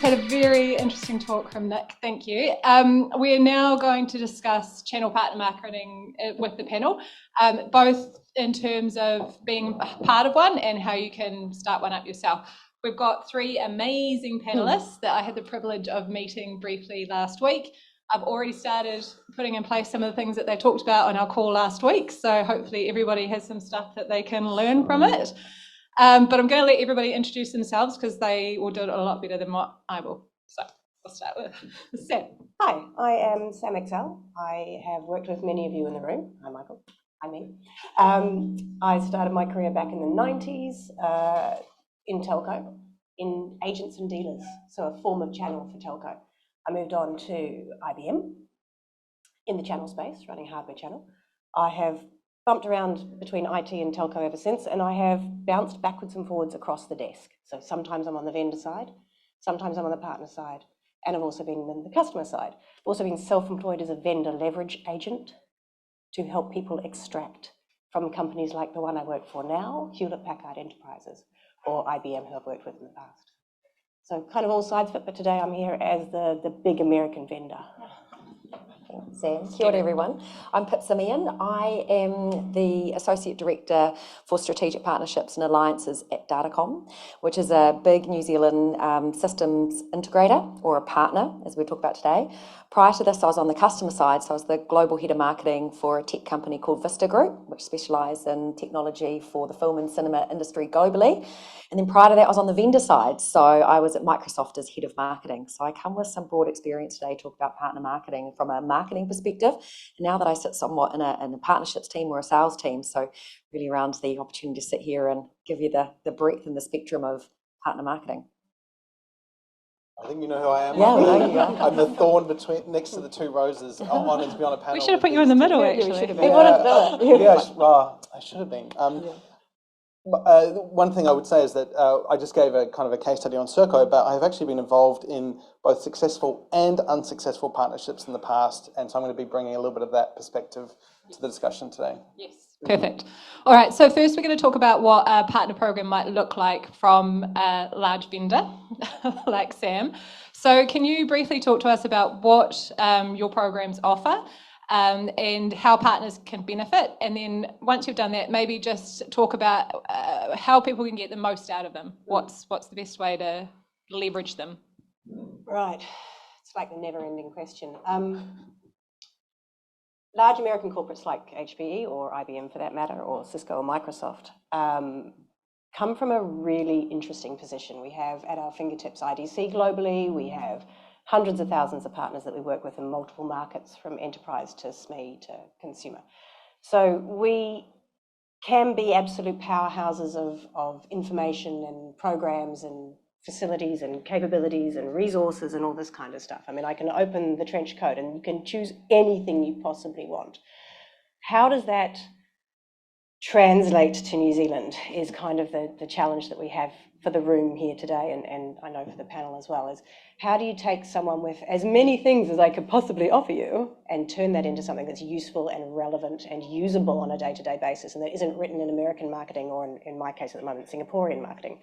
Had a very interesting talk from Nick, thank you. We're now going to discuss channel partner marketing with the panel, both in terms of being part of one and how you can start one up yourself. We've got three amazing panelists that I had the privilege of meeting briefly last week. I've already started putting in place some of the things that they talked about on our call last week, so hopefully everybody has some stuff that they can learn from it. But I'm going to let everybody introduce themselves because they will do it a lot better than what I will. So we'll start with Sam. Hi, I am Sam Excell. I have worked with many of you in the room. Hi, Michael. Hi, me. I started my career back in the 90s in telco, in agents and dealers, so a form of channel for telco. I moved on to IBM in the channel space, running hardware channel. I have bumped around between IT and telco ever since, and I have bounced backwards and forwards across the desk. So sometimes I'm on the vendor side, sometimes I'm on the partner side, and I've also been on the customer side. I've also been self-employed as a vendor leverage agent to help people extract from companies like the one I work for now, Hewlett-Packard Enterprises, or IBM, who I've worked with in the past. So kind of all sides of it, but today I'm here as the big American vendor. Sam. Kia ora everyone. I'm Pip Simeon. I am the Associate Director for Strategic Partnerships and Alliances at Datacom, which is a big New Zealand systems integrator, or a partner, as we talk about today. Prior to this, I was on the customer side, so I was the Global Head of Marketing for a tech company called Vista Group, which specialised in technology for the film and cinema industry globally. And then prior to that, I was on the vendor side, so I was at Microsoft as Head of Marketing. So I come with some broad experience today to talk about partner marketing from a marketing perspective. And now that I sit somewhat in a partnerships team or a sales team, so really around the opportunity to sit here and give you the breadth and the spectrum of partner marketing. I think you know who I am. Yeah, we know you are. I'm the thorn next to the two roses. Honoured to be on a panel. We should have put you in the middle, actually. We should have been. I should have been. One thing I would say is that I just gave a kind of a case study on Serco, but I've actually been involved in both successful and unsuccessful partnerships in the past, and so I'm going to be bringing a little bit of that perspective to the discussion today. Yes. Perfect. All right, so first we're going to talk about what a partner program might look like from a large vendor like Sam. So can you briefly talk to us about what your programs offer and how partners can benefit? And then once you've done that, maybe just talk about how people can get the most out of them. What's the best way to leverage them? Right, it's like the never-ending question. Large American corporates like HPE or IBM for that matter, or Cisco or Microsoft, come from a really interesting position. We have at our fingertips IDC globally, we have hundreds of thousands of partners that we work with in multiple markets, from enterprise to SME to consumer. So we can be absolute powerhouses of information and programs and facilities and capabilities and resources and all this kind of stuff. I mean, I can open the trench coat and you can choose anything you possibly want. How does that translate to New Zealand is kind of the challenge that we have for the room here today, and I know for the panel as well, is how do you take someone with as many things as they could possibly offer you and turn that into something that's useful and relevant and usable on a day-to-day basis, and that isn't written in American marketing or in my case at the moment, Singaporean marketing,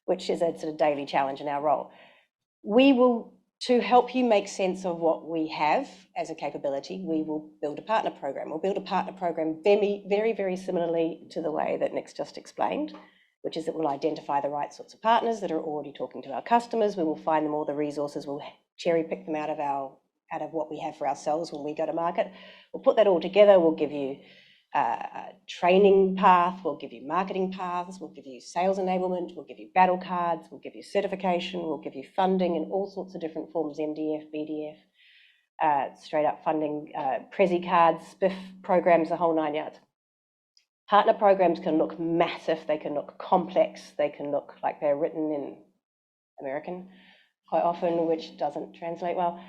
which is a sort of daily challenge in our role. We will, to help you make sense of what we have as a capability, we will build a partner program. We'll build a partner program very, very similarly to the way that Nick's just explained, which is that we'll identify the right sorts of partners that are already talking to our customers. We will find them all the resources. We'll cherry pick them out of what we have for ourselves when we go to market. We'll put that all together. We'll give you a training path, we'll give you marketing paths, we'll give you sales enablement, we'll give you battle cards, we'll give you certification, we'll give you funding in all sorts of different forms, MDF, BDF, straight up funding, Prezi cards, SPIF programs, the whole 9 yards. Partner programs can look massive, they can look complex, they can look like they're written in American quite often, which doesn't translate well.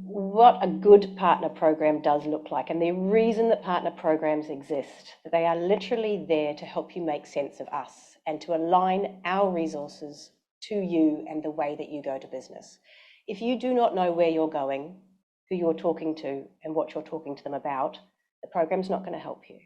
What a good partner program does look like, and the reason that partner programs exist, that they are literally there to help you make sense of us and to align our resources to you and the way that you go to business. If you do not know where you're going, who you're talking to and what you're talking to them about, the program's not going to help you.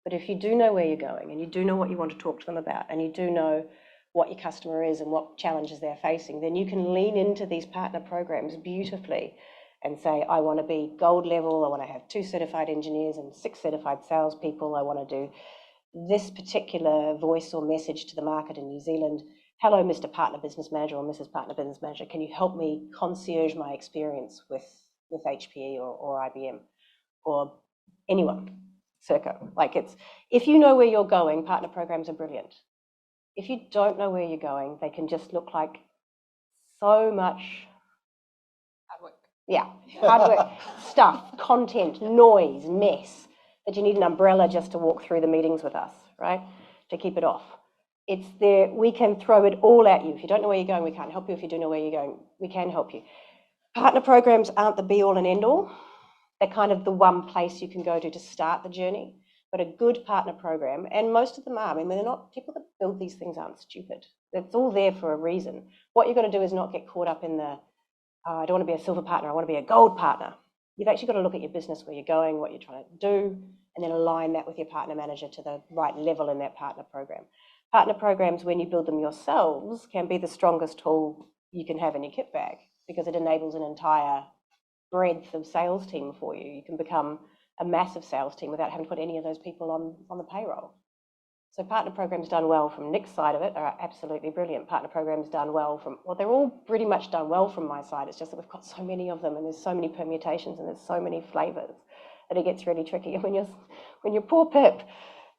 But if you do know where you're going and you do know what you want to talk to them about and you do know what your customer is and what challenges they're facing, then you can lean into these partner programs beautifully and say, I want to be gold level, I want to have 2 certified engineers and 6 certified salespeople, I want to do this particular voice or message to the market in New Zealand. Hello, Mr. Partner Business Manager or Mrs. Partner Business Manager, can you help me concierge my experience with HPE or IBM or anyone, Serco? Like, it's, if you know where you're going, partner programs are brilliant. If you don't know where you're going, they can just look like so much hard work, stuff, content, noise, mess, that you need an umbrella just to walk through the meetings with us, right? To keep it off. It's there, we can throw it all at you. If you don't know where you're going, we can't help you. If you do know where you're going, we can help you. Partner programs aren't the be all and end all. They're kind of the one place you can go to start the journey. But a good partner program, and most of them are, I mean, they're not, people that build these things aren't stupid. It's all there for a reason. What you've got to do is not get caught up in the, I don't want to be a silver partner, I want to be a gold partner. You've actually got to look at your business, where you're going, what you're trying to do, and then align that with your partner manager to the right level in that partner program. Partner programs, when you build them yourselves, can be the strongest tool you can have in your kit bag, because it enables an entire breadth of sales team for you. You can become a massive sales team without having to put any of those people on the payroll. So partner programs done well from Nick's side of it are absolutely brilliant. Partner programs done well from, well, they're all pretty much done well from my side. It's just that we've got so many of them and there's so many permutations and there's so many flavours that it gets really tricky. And when you're poor Pip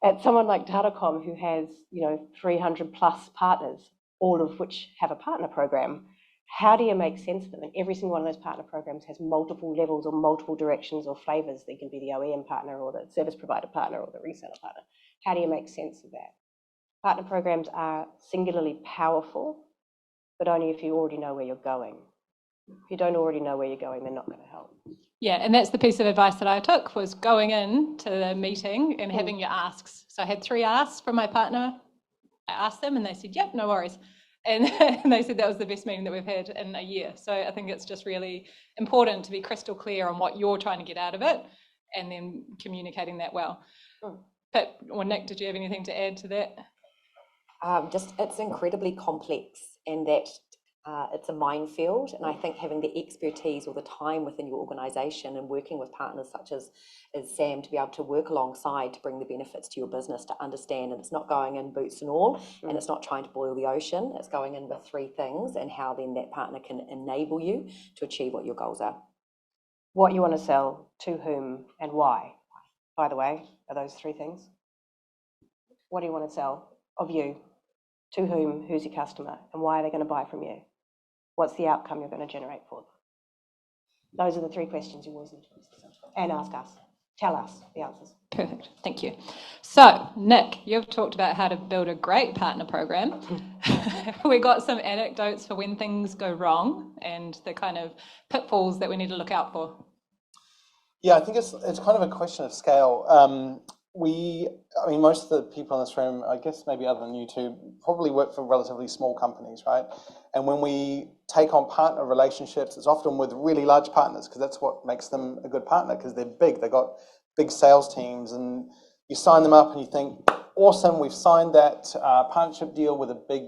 at someone like Datacom, who has, 300 plus partners, all of which have a partner program, how do you make sense of them? And every single one of those partner programs has multiple levels or multiple directions or flavours. They can be the OEM partner or the service provider partner or the reseller partner. How do you make sense of that? Partner programs are singularly powerful, but only if you already know where you're going. If you don't already know where you're going, they're not going to help. Yeah, and that's the piece of advice that I took, was going in to the meeting and having your asks. So I had 3 asks from my partner. I asked them and they said, yep, no worries. And they said that was the best meeting that we've had in a year. So I think it's just really important to be crystal clear on what you're trying to get out of it and then communicating that well. Pip or Nick, did you have anything to add to that? It's incredibly complex, and that it's a minefield. And I think having the expertise or the time within your organisation and working with partners such as Sam to be able to work alongside to bring the benefits to your business, to understand, and it's not going in boots and all, and it's not trying to boil the ocean. It's going in with 3 things, and how then that partner can enable you to achieve what your goals are. What you want to sell, to whom, and why, by the way, are those 3 things. What do you want to sell of you? To whom, who's your customer, and why are they going to buy from you? What's the outcome you're going to generate for them? Those are the 3 questions you always need to ask. And ask us. Tell us the answers. Perfect, thank you. So, Nick, you've talked about how to build a great partner program. We got some anecdotes for when things go wrong and the kind of pitfalls that we need to look out for. Yeah, I think it's kind of a question of scale. Most of the people in this room, I guess maybe other than you two, probably work for relatively small companies, right? And when we take on partner relationships, it's often with really large partners, because that's what makes them a good partner, because they're big, they've got big sales teams, and you sign them up and you think, awesome, we've signed that partnership deal with a big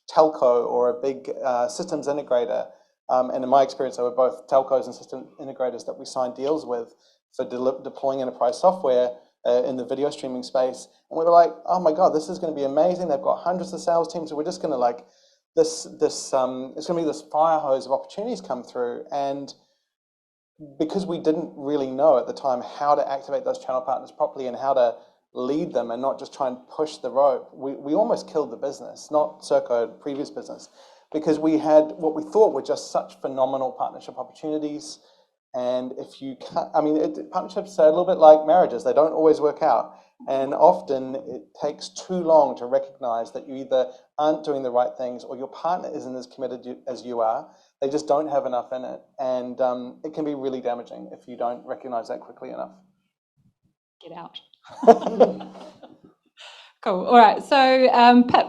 telco or a big systems integrator. And in my experience, they were both telcos and system integrators that we signed deals with for deploying enterprise software in the video streaming space. And we were like, oh my God, this is going to be amazing. They've got hundreds of sales teams. So we're just going to it's going to be this fire hose of opportunities come through. And because we didn't really know at the time how to activate those channel partners properly and how to lead them and not just try and push the rope, we almost killed the business, not Serco, previous business, because we had what we thought were just such phenomenal partnership opportunities. And if you can't, partnerships are a little bit like marriages. They don't always work out. And often it takes too long to recognize that you either aren't doing the right things or your partner isn't as committed as you are. They just don't have enough in it. And it can be really damaging if you don't recognize that quickly enough. Get out. Cool. All right. So, Pip,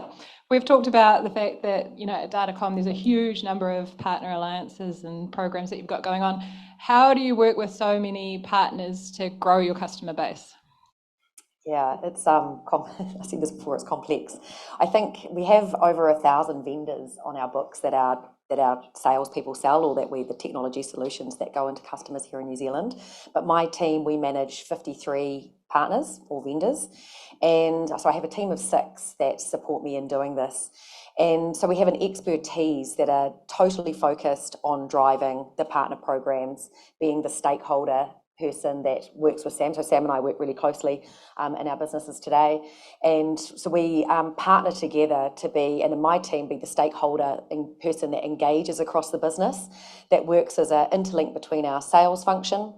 we've talked about the fact that, at Datacom, there's a huge number of partner alliances and programs that you've got going on. How do you work with so many partners to grow your customer base? Yeah, it's I've seen this before. It's complex. I think we have over 1,000 vendors on our books that our salespeople sell, or the technology solutions that go into customers here in New Zealand. But my team, we manage 53 partners or vendors, and so I have a team of 6 that support me in doing this. And so we have an expertise that are totally focused on driving the partner programs, being the stakeholder person that works with Sam. So Sam and I work really closely in our businesses today. And so we partner together to be, and in my team, be the stakeholder and person that engages across the business, that works as an interlink between our sales function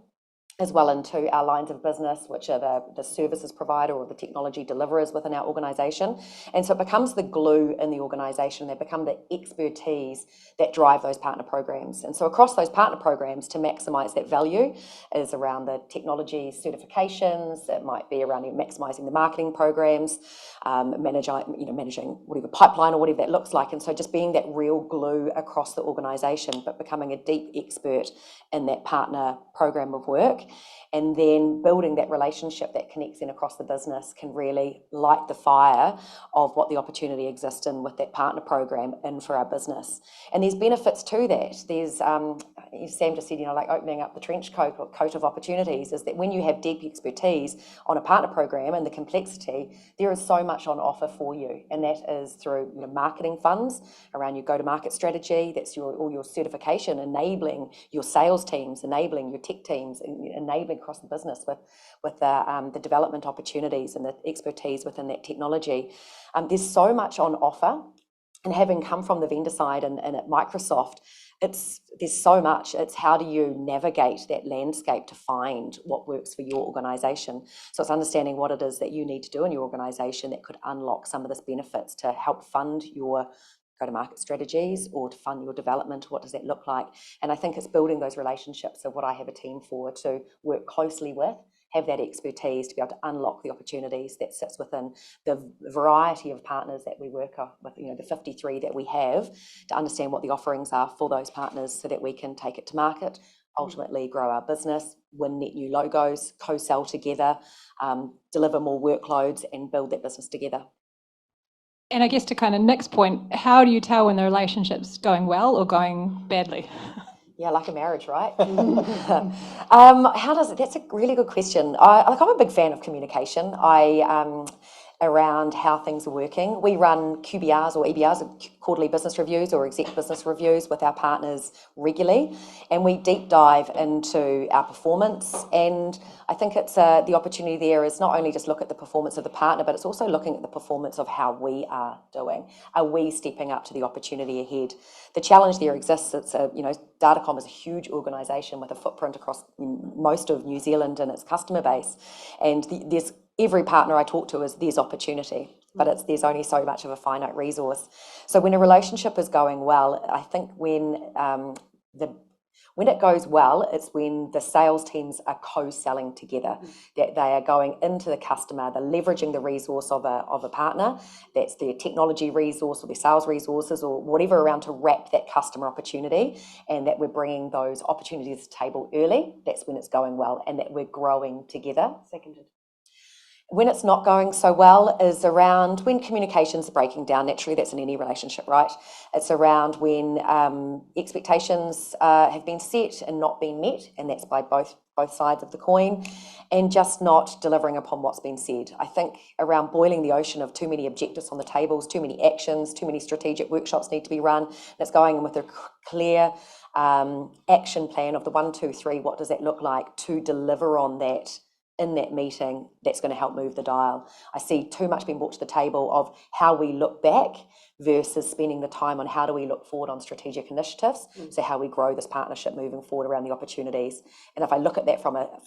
as well into our lines of business, which are the services provider or the technology deliverers within our organisation. And so it becomes the glue in the organisation. They become the expertise that drive those partner programs. And so across those partner programs, to maximise that value is around the technology certifications. It might be around maximising the marketing programs, managing whatever pipeline or whatever that looks like. And so just being that real glue across the organisation, but becoming a deep expert in that partner program of work, and then building that relationship that connects in across the business can really light the fire of what the opportunity exists in with that partner program in for our business. And there's benefits to that. There's, Sam just said, like opening up the trench coat of opportunities, is that when you have deep expertise on a partner program and the complexity, there is so much on offer for you. And that is through marketing funds around your go-to-market strategy. That's all your certification, enabling your sales teams, enabling your tech teams, enabling across the business with the development opportunities and the expertise within that technology. There's so much on offer, and having come from the vendor side and at Microsoft, there's so much. It's how do you navigate that landscape to find what works for your organisation. So it's understanding what it is that you need to do in your organisation that could unlock some of this benefits to help fund your go-to-market strategies or to fund your development. What does that look like? And I think it's building those relationships of what I have a team for, to work closely with, have that expertise to be able to unlock the opportunities that sits within the variety of partners that we work with, the 53 that we have, to understand what the offerings are for those partners so that we can take it to market, ultimately grow our business, win net new logos, co-sell together, deliver more workloads and build that business together. And I guess to kind of Nick's point, how do you tell when the relationship's going well or going badly? Yeah, like a marriage, right? That's a really good question. I'm a big fan of communication. Around how things are working. We run QBRs or EBRs, quarterly business reviews or exec business reviews, with our partners regularly, and we deep dive into our performance. And I think it's the opportunity there is not only just look at the performance of the partner, but it's also looking at the performance of how we are doing. Are we stepping up to the opportunity ahead? The challenge there exists. It's Datacom is a huge organisation with a footprint across most of New Zealand and its customer base, and there's every partner I talk to there's opportunity, but there's only so much of a finite resource. So when a relationship is going well, I think when it goes well, it's when the sales teams are co-selling together, that they are going into the customer, they're leveraging the resource of a partner, that's their technology resource or their sales resources or whatever around to wrap that customer opportunity, and that we're bringing those opportunities to the table early. That's when it's going well, and that we're growing together. Seconded. When it's not going so well is around when communications are breaking down. Naturally, that's in any relationship, right? It's around when expectations have been set and not been met, and that's by both sides of the coin, and just not delivering upon what's been said. I think around boiling the ocean of too many objectives on the tables, too many actions, too many strategic workshops need to be run. That's going in with a clear action plan of the 1, 2, 3. What does that look like to deliver on that in that meeting? That's going to help move the dial. I see too much being brought to the table of how we look back versus spending the time on how do we look forward on strategic initiatives, so how we grow this partnership moving forward around the opportunities. And if I look at that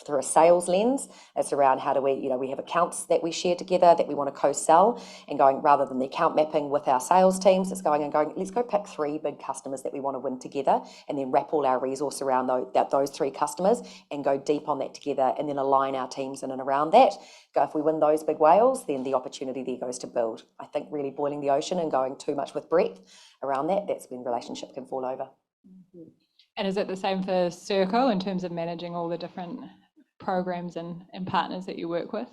through a sales lens, it's around how do we have accounts that we share together that we want to co-sell, and going, rather than the account mapping with our sales teams, it's going, let's go pick 3 big customers that we want to win together, and then wrap all our resource around those 3 customers and go deep on that together, and then align our teams in and around that. If we win those big whales, then the opportunity there goes to build. I think really boiling the ocean and going too much with breadth around that's when relationship can fall over. And is it the same for Serco in terms of managing all the different programs and partners that you work with?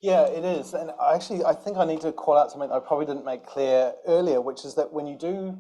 Yeah, it is. And actually, I think I need to call out something I probably didn't make clear earlier, which is that when you do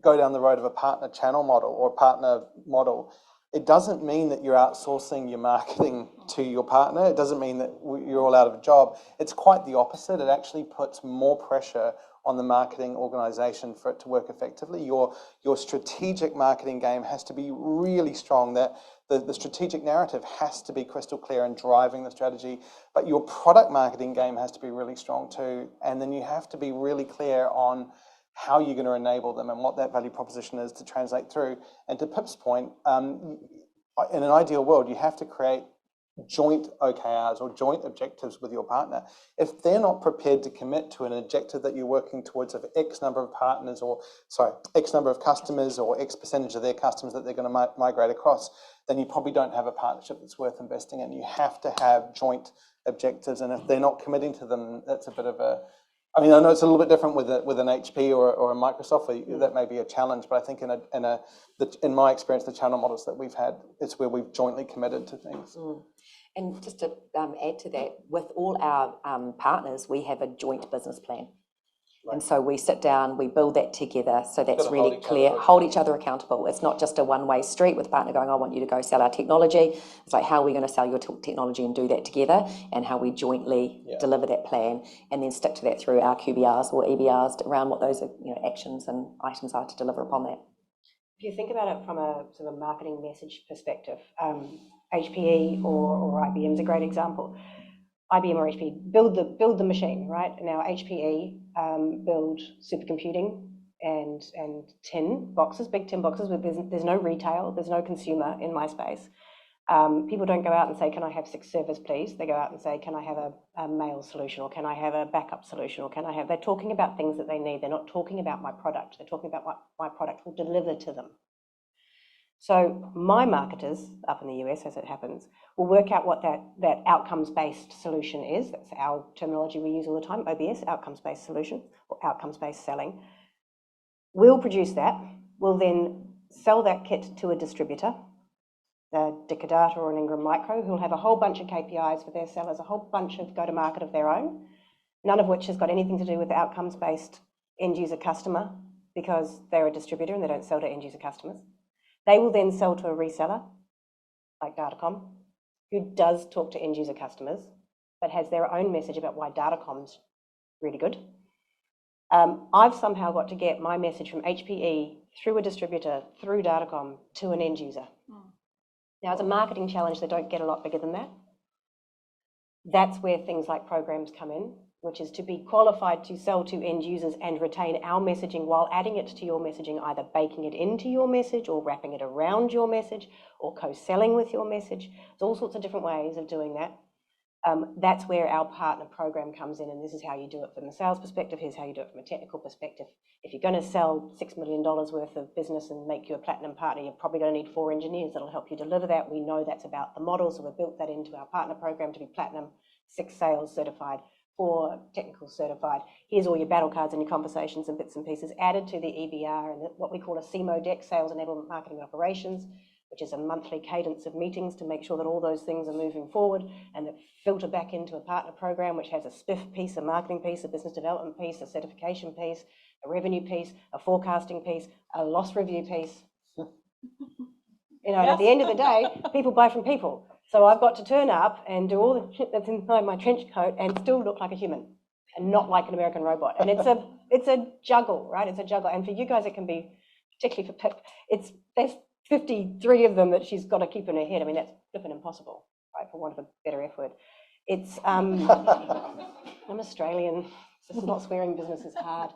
go down the road of a partner channel model or a partner model, it doesn't mean that you're outsourcing your marketing to your partner. It doesn't mean that you're all out of a job. It's quite the opposite. It actually puts more pressure on the marketing organization for it to work effectively. Your strategic marketing game has to be really strong. That the strategic narrative has to be crystal clear and driving the strategy, but your product marketing game has to be really strong too. And then you have to be really clear on how you're going to enable them and what that value proposition is to translate through. And to Pip's point, in an ideal world, you have to create joint OKRs or joint objectives with your partner. If they're not prepared to commit to an objective that you're working towards of X number of partners or, X number of customers or X percentage of their customers that they're going to migrate across, then you probably don't have a partnership that's worth investing in. You have to have joint objectives, and if they're not committing to them, that's a bit of a, I mean, I know it's a little bit different with an HP or a Microsoft, that may be a challenge, but I think in my experience, the channel models that we've had, it's where we've jointly committed to things. And just to add to that, with all our partners, we have a joint business plan. Right. And so we sit down, we build that together, so that's really clear, hold each other accountable. It's not just a one-way street with a partner going, I want you to go sell our technology. It's like, how are we going to sell your technology and do that together, and how we jointly deliver that plan, and then stick to that through our QBRs or EBRs around what those actions and items are to deliver upon that. If you think about it from a sort of marketing message perspective, HPE or IBM is a great example. IBM or HPE build the machine, right? Now HPE build supercomputing and tin boxes, big tin boxes. Where there's no retail, there's no consumer in my space. People don't go out and say, can I have 6 servers, please? They go out and say, can I have a mail solution, or can I have a backup solution, or can I have... They're talking about things that they need. They're not talking about my product. They're talking about what my product will deliver to them. So my marketers up in the US, as it happens, will work out what that outcomes-based solution is. That's our terminology we use all the time, OBS, outcomes-based solution, or outcomes-based selling. We'll produce that. We'll then sell that kit to a distributor, a Dicadata or an Ingram Micro, who'll have a whole bunch of KPIs for their sellers, a whole bunch of go-to-market of their own, none of which has got anything to do with the outcomes-based end-user customer, because they're a distributor and they don't sell to end-user customers. They will then sell to a reseller, like Datacom, who does talk to end-user customers, but has their own message about why Datacom's really good. I've somehow got to get my message from HPE through a distributor, through Datacom, to an end-user. Now, as a marketing challenge, they don't get a lot bigger than that. That's where things like programs come in, which is to be qualified to sell to end users and retain our messaging while adding it to your messaging, either baking it into your message or wrapping it around your message or co-selling with your message. There's all sorts of different ways of doing that. That's where our partner program comes in, and this is how you do it from a sales perspective. Here's how you do it from a technical perspective. If you're going to sell $6 million worth of business and make you a platinum partner, you're probably going to need 4 engineers that'll help you deliver that. We know that's about the model, so we've built that into our partner program to be platinum, 6 sales certified, 4 technical certified. Here's all your battle cards and your conversations and bits and pieces added to the EBR and what we call a CMO deck, Sales Enablement Marketing Operations, which is a monthly cadence of meetings to make sure that all those things are moving forward, and that filter back into a partner program, which has a spiff piece, a marketing piece, a business development piece, a certification piece, a revenue piece, a forecasting piece, a loss review piece. And at the end of the day, people buy from people. So I've got to turn up and do all the shit that's inside my trench coat and still look like a human and not like an American robot. And it's a juggle, right? It's a juggle. And for you guys, it can be, particularly for Pip, there's 53 of them that she's got to keep in her head. I mean, that's flipping impossible, right, for want of a better F word. It's, I'm Australian, so not swearing business is hard.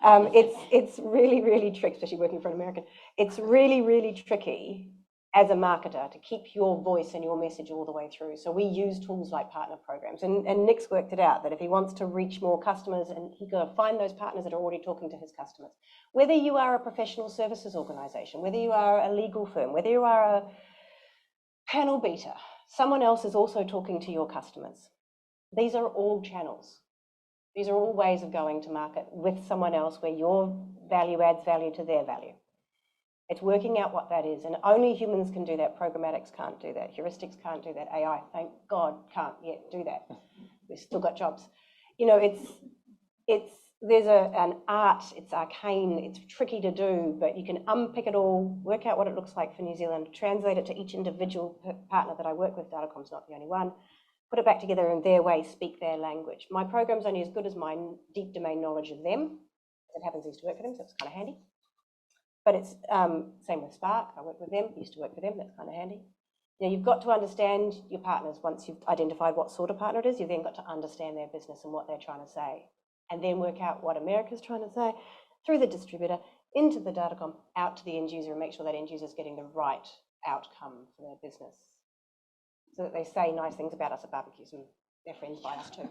It's really, really tricky, especially working for an American. It's really, really tricky as a marketer to keep your voice and your message all the way through. So we use tools like partner programs. And Nick's worked it out that if he wants to reach more customers, and he's got to find those partners that are already talking to his customers. Whether you are a professional services organisation, whether you are a legal firm, whether you are a panel beater, someone else is also talking to your customers. These are all channels. These are all ways of going to market with someone else where your value adds value to their value. It's working out what that is, and only humans can do that. Programmatics can't do that. Heuristics can't do that. AI, thank God, can't yet do that. we've still got jobs. You know, there's an art, it's arcane, it's tricky to do, but you can unpick it all, work out what it looks like for New Zealand, translate it to each individual partner that I work with. Datacom's not the only one. Put it back together in their way, speak their language. My program's only as good as my deep domain knowledge of them. It happens I used to work for them, so it's kind of handy. But it's same with Spark. I work with them, used to work for them, that's kind of handy. You know, you've got to understand your partners. Once you've identified what sort of partner it is, you've then got to understand their business and what they're trying to say. And then work out what America's trying to say through the distributor, into the Datacom, out to the end user, and make sure that end user is getting the right outcome for their business. So that they say nice things about us at barbecues and their friends buy us too.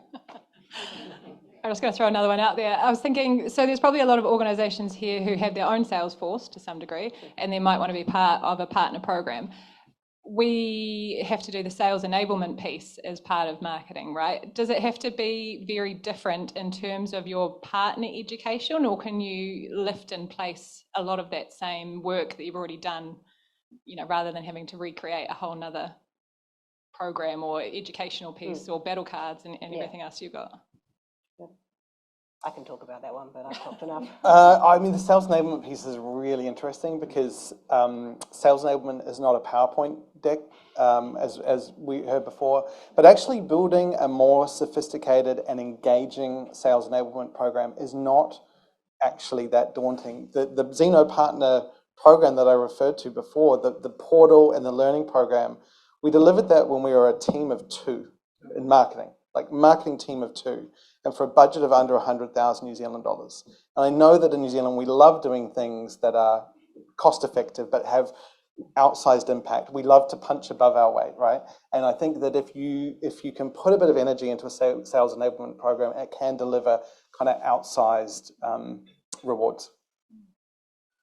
I'm just going to throw another one out there. I was thinking, so there's probably a lot of organisations here who have their own sales force to some degree, and they might want to be part of a partner program. We have to do the sales enablement piece as part of marketing, right? Does it have to be very different in terms of your partner education, or can you lift in place a lot of that same work that you've already done, you know, rather than having to recreate a whole nother program or educational piece or battle cards and everything else you've got? I can talk about that one, but I've talked enough. I mean, the sales enablement piece is really interesting because sales enablement is not a PowerPoint deck, as we heard before, but actually building a more sophisticated and engaging sales enablement program is not actually that daunting. The Zeno Partner program that I referred to before, the portal and the learning program, we delivered that when we were a team of 2 in marketing, like marketing team of 2. And for a budget of under 100,000 New Zealand dollars. And I know that in New Zealand, we love doing things that are cost effective, but have outsized impact. We love to punch above our weight, right? And I think that if you can put a bit of energy into a sales enablement program, it can deliver kind of outsized rewards.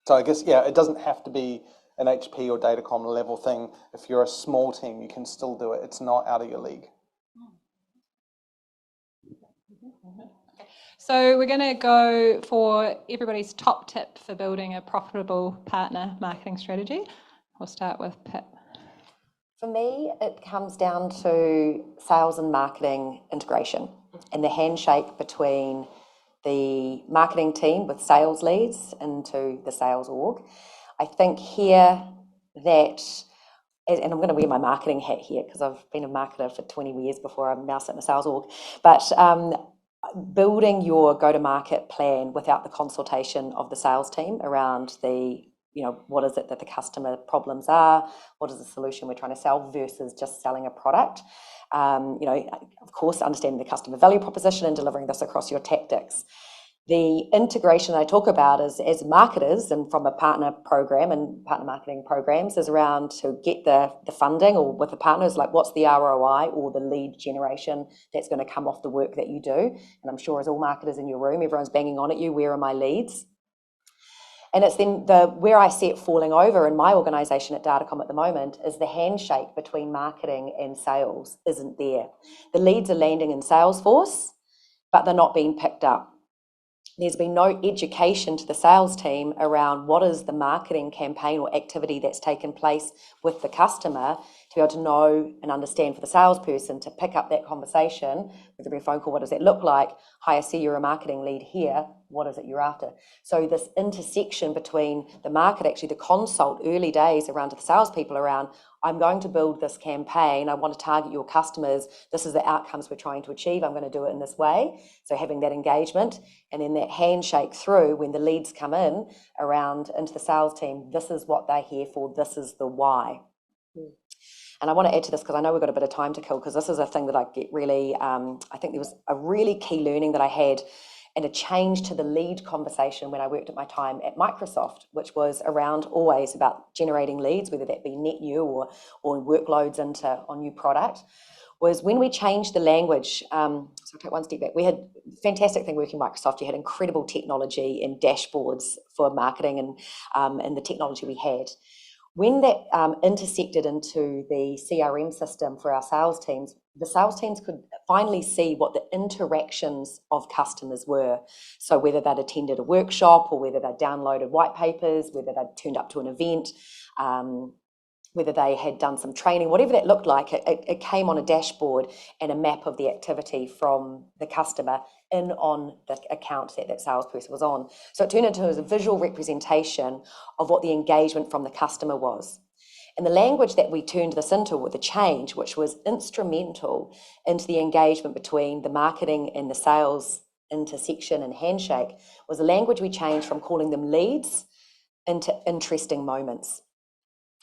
So I guess, yeah, it doesn't have to be an HP or Datacom level thing. If you're a small team, you can still do it. It's not out of your league. So we're going to go for everybody's top tip for building a profitable partner marketing strategy. We'll start with Pip. For me, it comes down to sales and marketing integration and the handshake between the marketing team with sales leads into the sales org. I think here that, and I'm going to wear my marketing hat here because I've been a marketer for 20 years before I'm now sitting in a sales org, but building your go-to-market plan without the consultation of the sales team around the, you know, what is it that the customer problems are, what is the solution we're trying to sell versus just selling a product. You know, of course, understanding the customer value proposition and delivering this across your tactics. The integration I talk about is as marketers and from a partner program and partner marketing programs is around to get the funding or with the partners, like what's the ROI or the lead generation that's going to come off the work that you do. And I'm sure as all marketers in your room, everyone's banging on at you, where are my leads? And it's then where I see it falling over in my organisation at Datacom at the moment is the handshake between marketing and sales isn't there. The leads are landing in Salesforce, but they're not being picked up. There's been no education to the sales team around what is the marketing campaign or activity that's taken place with the customer to be able to know and understand for the salesperson to pick up that conversation, whether it be a phone call, what does that look like? Hi, I see you're a marketing lead here. What is it you're after? So this intersection between the market, actually the consult early days around to the salespeople around, I'm going to build this campaign. I want to target your customers. This is the outcomes we're trying to achieve. I'm going to do it in this way. So having that engagement and then that handshake through when the leads come in around into the sales team, this is what they're here for. This is the why. And I want to add to this because I know we've got a bit of time to kill because this is a thing that I get really, I think there was a really key learning that I had and a change to the lead conversation when I worked at my time at Microsoft, which was around always about generating leads, whether that be net new or workloads on new product, was when we changed the language. So I'll take one step back. We had a fantastic thing working at Microsoft. You had incredible technology and dashboards for marketing and the technology we had. When that intersected into the CRM system for our sales teams, the sales teams could finally see what the interactions of customers were. So whether they'd attended a workshop or whether they'd downloaded white papers, whether they'd turned up to an event, whether they had done some training, whatever that looked like, it came on a dashboard and a map of the activity from the customer in on the account that salesperson was on. So it turned into a visual representation of what the engagement from the customer was. And the language that we turned this into with the change, which was instrumental into the engagement between the marketing and the sales intersection and handshake, was a language we changed from calling them leads into interesting moments.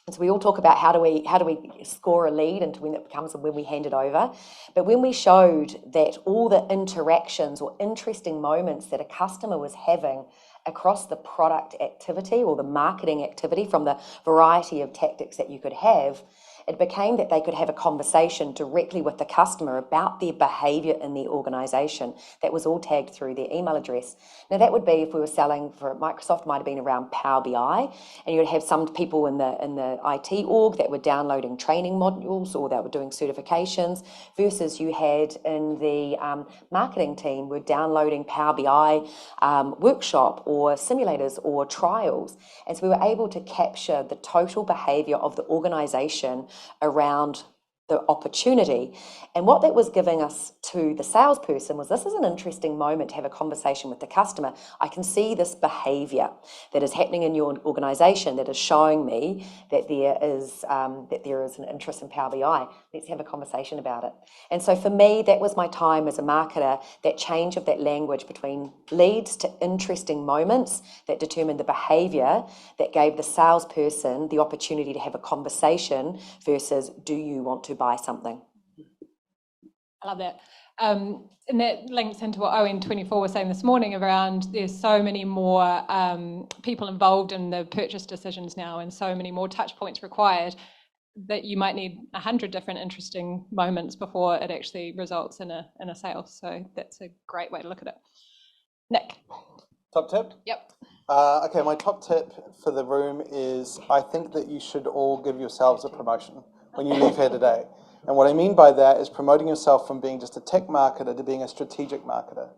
And so we all talk about how do we score a lead into when it becomes when we hand it over. But when we showed that all the interactions or interesting moments that a customer was having across the product activity or the marketing activity from the variety of tactics that you could have, it became that they could have a conversation directly with the customer about their behaviour in the organisation. That was all tagged through their email address. Now that would be if we were selling for Microsoft, might have been around Power BI, and you would have some people in the IT org that were downloading training modules or that were doing certifications, versus you had in the marketing team were downloading Power BI workshop or simulators or trials. And so we were able to capture the total behaviour of the organisation around the opportunity. And what that was giving us to the salesperson was, this is an interesting moment to have a conversation with the customer. I can see this behaviour that is happening in your organisation that is showing me that there is an interest in Power BI. Let's have a conversation about it. And so for me, that was my time as a marketer, that change of that language between leads to interesting moments that determined the behaviour that gave the salesperson the opportunity to have a conversation versus, do you want to buy something? I love that. And that links into what ON24 was saying this morning around there's so many more people involved in the purchase decisions now and so many more touch points required that you might need 100 different interesting moments before it actually results in a sale. So that's a great way to look at it. Nick. Top tip? Yep. Okay, my top tip for the room is I think that you should all give yourselves a promotion when you leave here today. And what I mean by that is promoting yourself from being just a tech marketer to being a strategic marketer.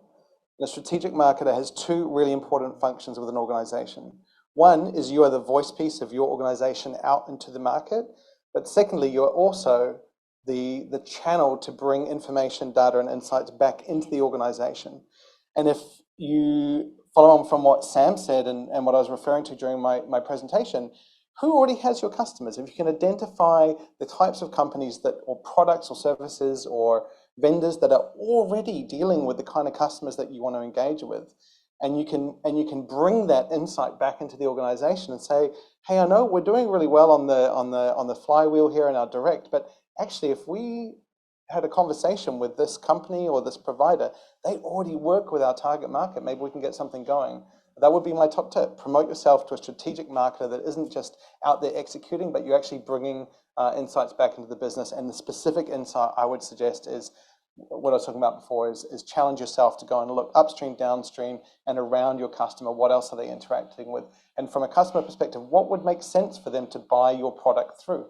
And a strategic marketer has two really important functions with an organization. One is you are the voice piece of your organization out into the market, but secondly, you're also the channel to bring information, data, and insights back into the organization. And if you follow on from what Sam said and what I was referring to during my presentation, who already has your customers? If you can identify the types of companies that, or products or services or vendors that are already dealing with the kind of customers that you want to engage with, and you can bring that insight back into the organization and say, hey, I know we're doing really well on the flywheel here in our direct, but actually if we had a conversation with this company or this provider, they already work with our target market, maybe we can get something going. That would be my top tip. Promote yourself to a strategic marketer that isn't just out there executing, but you're actually bringing insights back into the business. And the specific insight I would suggest is what I was talking about before is challenge yourself to go and look upstream, downstream, and around your customer. What else are they interacting with? And from a customer perspective, what would make sense for them to buy your product through?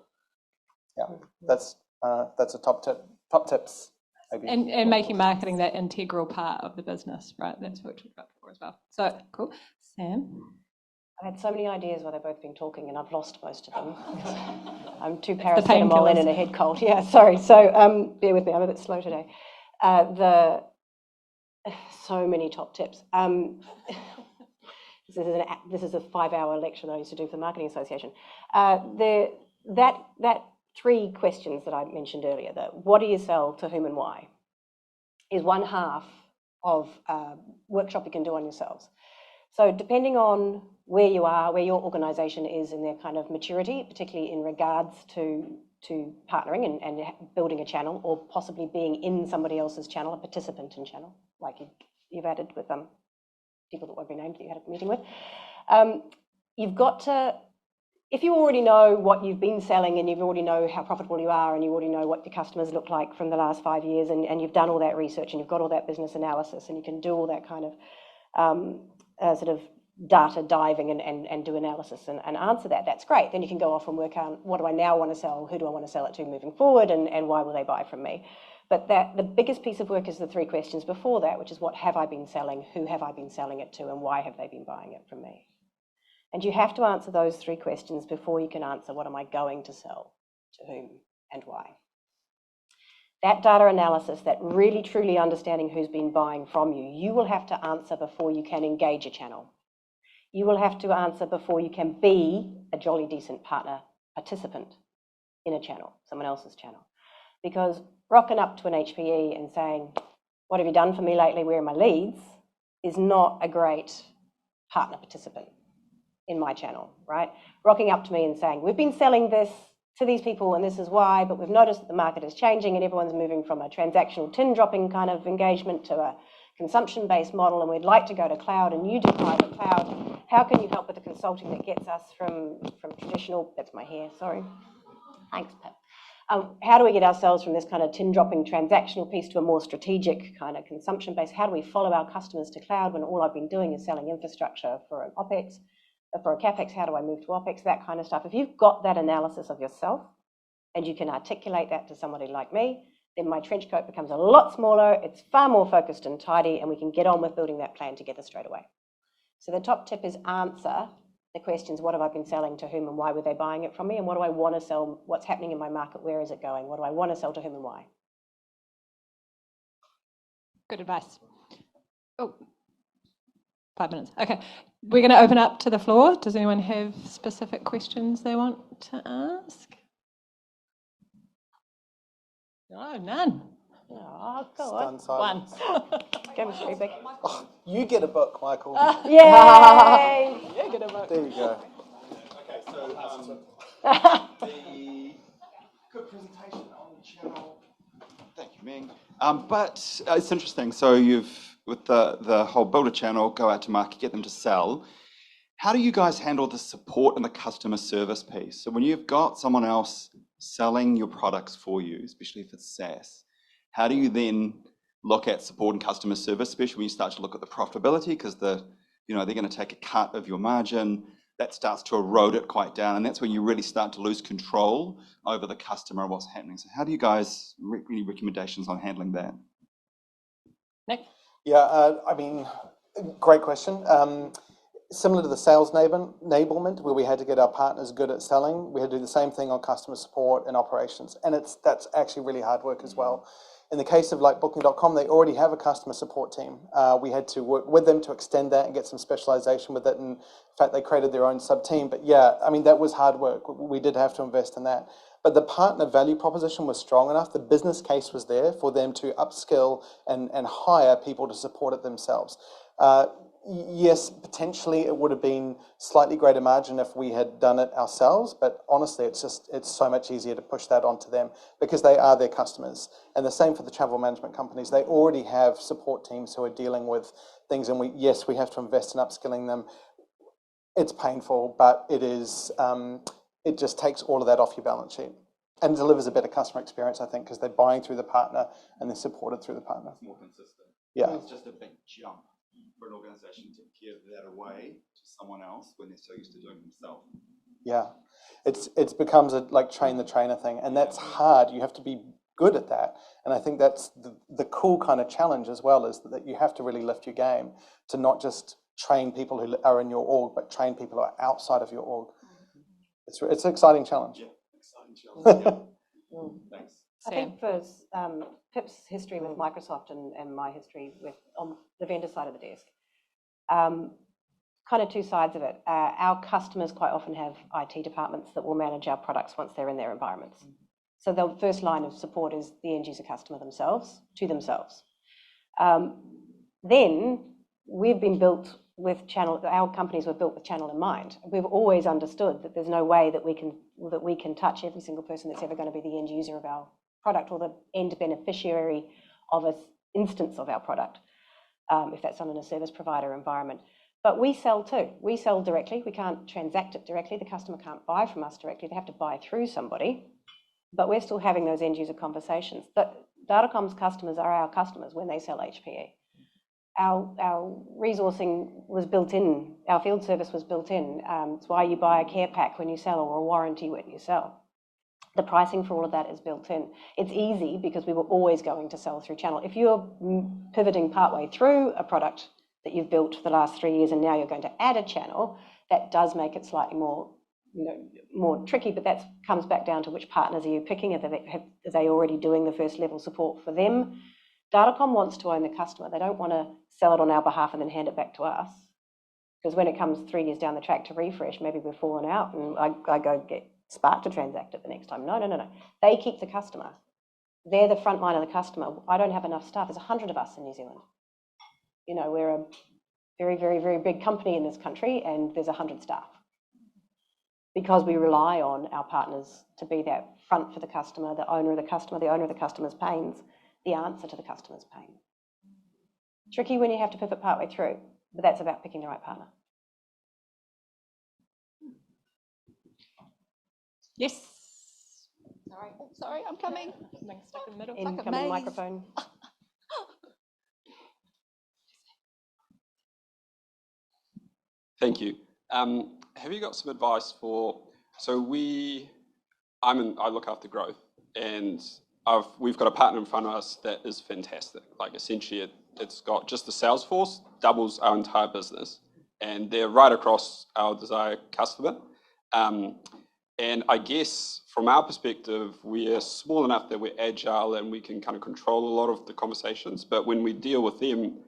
Yeah, that's a top tip. Top tips. Maybe. And making marketing that integral part of the business, right? That's what we talked about before as well. So cool. Sam? I've had so many ideas while they've both been talking and I've lost most of them. I'm too paracetamol in and a head cold. Yeah, sorry. So bear with me, I'm a bit slow today. So many top tips. This is a 5-hour lecture that I used to do for the Marketing Association. That 3 questions that I mentioned earlier, the what do you sell, to whom and why, is one half of a workshop you can do on yourselves. So depending on where you are, where your organisation is in their kind of maturity, particularly in regards to partnering and building a channel, or possibly being in somebody else's channel, a participant in channel, like you've added with people that won't be named that you had a meeting with, you've got to, if you already know what you've been selling and you already know how profitable you are and you already know what your customers look like from the last 5 years and you've done all that research and you've got all that business analysis and you can do all that kind of sort of data diving and do analysis and answer that, that's great. Then you can go off and work out, what do I now want to sell? Who do I want to sell it to moving forward, and why will they buy from me? But the biggest piece of work is the 3 questions before that, which is what have I been selling, who have I been selling it to, and why have they been buying it from me? And you have to answer those 3 questions before you can answer what am I going to sell, to whom and why. That data analysis, that really truly understanding who's been buying from you, you will have to answer before you can engage a channel. You will have to answer before you can be a jolly decent partner participant in a channel, someone else's channel. Because rocking up to an HPE and saying, what have you done for me lately, where are my leads, is not a great partner participant in my channel, right? Rocking up to me and saying, we've been selling this to these people and this is why, but we've noticed that the market is changing and everyone's moving from a transactional tin dropping kind of engagement to a consumption-based model, and we'd like to go to cloud and you do private cloud. How can you help with the consulting that gets us from traditional, that's my hair, sorry. Thanks, Pip. How do we get ourselves from this kind of tin dropping transactional piece to a more strategic kind of consumption base? How do we follow our customers to cloud when all I've been doing is selling infrastructure for an OpEx? For a CapEx, how do I move to OpEx? That kind of stuff. If you've got that analysis of yourself and you can articulate that to somebody like me, then my trench coat becomes a lot smaller, it's far more focused and tidy, and we can get on with building that plan together straight away. So the top tip is answer the questions, what have I been selling, to whom and why were they buying it from me, and what do I want to sell, what's happening in my market, where is it going, what do I want to sell, to whom and why. Good advice. Oh, 5 minutes. Okay, we're going to open up to the floor. Does anyone have specific questions they want to ask? No, none. Oh, go on. Stunned silence. Go, Mr. Big. Oh, you get a book, Michael. Yay! Yeah, get a vote. There you go. Okay, so the good presentation on the channel. Thank you, Ming. But it's interesting. So you've, with the whole build a channel, go out to market, get them to sell. How do you guys handle the support and the customer service piece? So when you've got someone else selling your products for you, especially if it's SaaS, how do you then look at support and customer service, especially when you start to look at the profitability, because they're going to take a cut of your margin, that starts to erode it quite down, and that's when you really start to lose control over the customer and what's happening. So how do you guys, any recommendations on handling that? Nick? Yeah, I mean, great question. Similar to the sales enablement, where we had to get our partners good at selling, we had to do the same thing on customer support and operations, and that's actually really hard work as well. In the case of like Booking.com, they already have a customer support team. We had to work with them to extend that and get some specialization with it, and in fact, they created their own sub-team. But yeah, I mean, that was hard work. We did have to invest in that. But the partner value proposition was strong enough. The business case was there for them to upskill and hire people to support it themselves. Yes, potentially it would have been slightly greater margin if we had done it ourselves, but honestly, it's so much easier to push that onto them because they are their customers. And the same for the travel management companies. They already have support teams who are dealing with things, and we have to invest in upskilling them. It's painful, but it is. It just takes all of that off your balance sheet and delivers a better customer experience, I think, because they're buying through the partner and they're supported through the partner. It's more consistent. Yeah. It's just a big jump for an organization to give that away to someone else when they're so used to doing it themselves. Yeah, it becomes a like train the trainer thing, and that's hard. You have to be good at that, and I think that's the cool kind of challenge as well, is that you have to really lift your game to not just train people who are in your org, but train people who are outside of your org. It's an exciting challenge. Yeah, exciting challenge. Yeah. Thanks. I think for Pip's history with Microsoft and my history with on the vendor side of the desk, kind of two sides of it. Our customers quite often have IT departments that will manage our products once they're in their environments. So the first line of support is the end user customer themselves, to themselves. Then we've been built with channel, our companies were built with channel in mind. We've always understood that there's no way that we can touch every single person that's ever going to be the end user of our product or the end beneficiary of an instance of our product, if that's on a service provider environment. But we sell too. We sell directly. We can't transact it directly. The customer can't buy from us directly. They have to buy through somebody. But we're still having those end user conversations. But Datacom's customers are our customers when they sell HPE. Our resourcing was built in. Our field service was built in. It's why you buy a care pack when you sell or a warranty when you sell. The pricing for all of that is built in. It's easy because we were always going to sell through channel. If you're pivoting partway through a product that you've built for the last 3 years and now you're going to add a channel, that does make it slightly more, more tricky, but that comes back down to which partners are you picking? Are they already doing the first level support for them? Datacom wants to own the customer. They don't want to sell it on our behalf and then hand it back to us. Because when it comes 3 years down the track to refresh, maybe we're falling out and I go get Spark to transact it the next time. No. They keep the customer. They're the front line of the customer. I don't have enough staff. There's 100 of us in New Zealand. We're a very, very, very big company in this country, and there's 100 staff. Because we rely on our partners to be that front for the customer, the owner of the customer's pains, the answer to the customer's pain. Tricky when you have to pivot partway through, but that's about picking the right partner. Yes. Sorry, I'm coming. I'm stuck in the middle. Incoming microphone. Thank you. Have you got some advice for? So I look after growth, and we've got a partner in front of us that is fantastic. Like essentially, it's got just the sales force doubles our entire business, and they're right across our desired customer. And I guess from our perspective, we're small enough that we're agile and we can kind of control a lot of the conversations. But when we deal with them,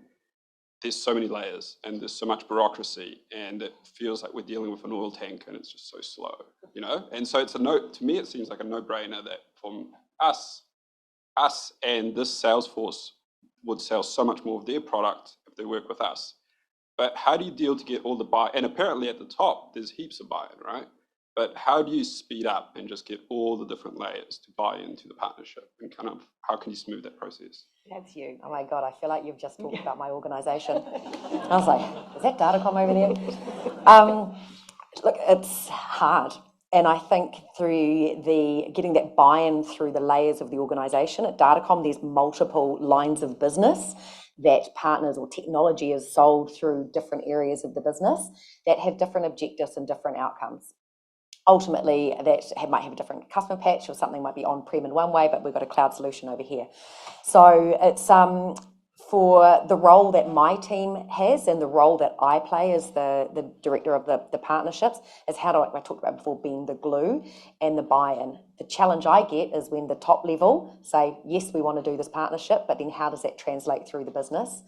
there's so many layers and there's so much bureaucracy, and it feels like we're dealing with an oil tank and it's just so slow, And so it's to me, it seems like a no-brainer that from us and this sales force would sell so much more of their product if they work with us. But how do you deal to get all the buy? And apparently at the top, there's heaps of buy-in, right? But how do you speed up and just get all the different layers to buy into the partnership, and kind of how can you smooth that process? That's you. Oh my God, I feel like you've just talked about my organisation. I was like, is that Datacom over there? Look, it's hard. And I think through getting that buy-in through the layers of the organisation, at Datacom, there's multiple lines of business that partners or technology is sold through different areas of the business that have different objectives and different outcomes. Ultimately, that might have a different customer patch, or something might be on-prem in one way, but we've got a cloud solution over here. So it's for the role that my team has and the role that I play as the director of the partnerships is I talked about before, being the glue and the buy-in. The challenge I get is when the top level say, yes, we want to do this partnership, but then how does that translate through the business?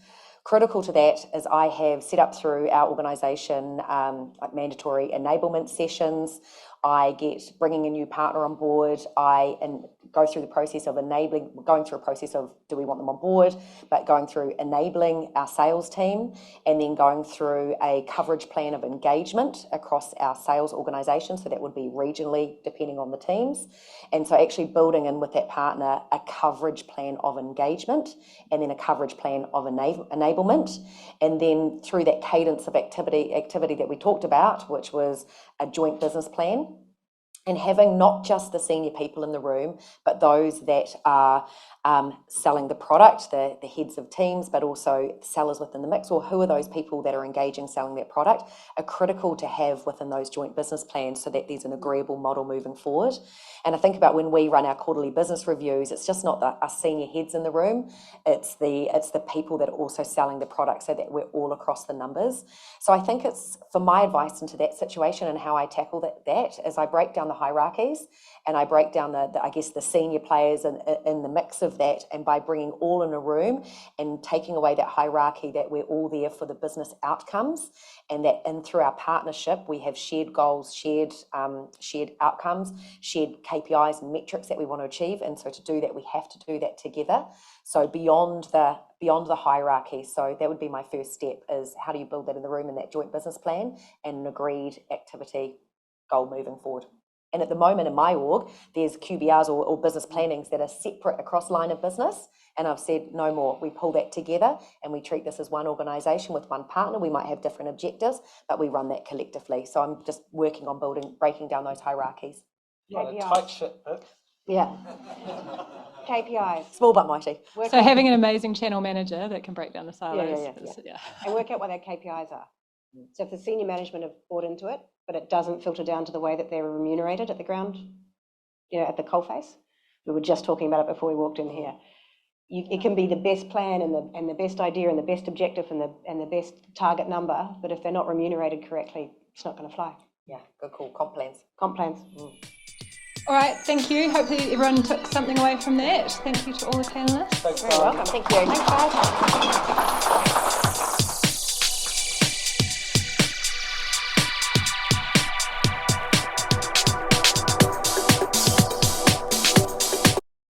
Critical to that is I have set up through our organisation like mandatory enablement sessions. I get bringing a new partner on board. I go through the process of going through a process of do we want them on board, but going through enabling our sales team, and then going through a coverage plan of engagement across our sales organisation. So that would be regionally, depending on the teams. And so actually building in with that partner a coverage plan of engagement, and then a coverage plan of enablement. And then through that cadence of activity that we talked about, which was a joint business plan, and having not just the senior people in the room, but those that are selling the product, the heads of teams, but also sellers within the mix, or who are those people that are engaging selling that product, are critical to have within those joint business plans so that there's an agreeable model moving forward. And I think about when we run our quarterly business reviews, it's just not our senior heads in the room, it's the people that are also selling the product, so that we're all across the numbers. So I think it's, for my advice into that situation and how I tackle that is I break down the hierarchies, and I break down the senior players in the mix of that, and by bringing all in a room and taking away that hierarchy, that we're all there for the business outcomes, and that through our partnership we have shared goals, shared outcomes, shared KPIs and metrics that we want to achieve. And so to do that, we have to do that together. So beyond the hierarchy. So that would be my first step, is how do you build that in the room in that joint business plan and an agreed activity goal moving forward. And at the moment in my org, there's QBRs or business plannings that are separate across line of business. And I've said no more. We pull that together and we treat this as one organisation with one partner. We might have different objectives, but we run that collectively. So I'm just working on breaking down those hierarchies. A tight ship, Pip. Yeah. KPIs. Small but mighty. So having an amazing channel manager that can break down the silos. Yeah. And work out what their KPIs are. So if the senior management have bought into it, but it doesn't filter down to the way that they're remunerated at the ground, at the coalface. We were just talking about it before we walked in here. It can be the best plan and the best idea and the best objective and the best target number, but if they're not remunerated correctly, it's not going to fly. Yeah, good call. Comp plans. Comp plans. All right, thank you. Hopefully everyone took something away from that. Thank you to all the panellists. Thanks, Very welcome. Thank you. Thanks, guys.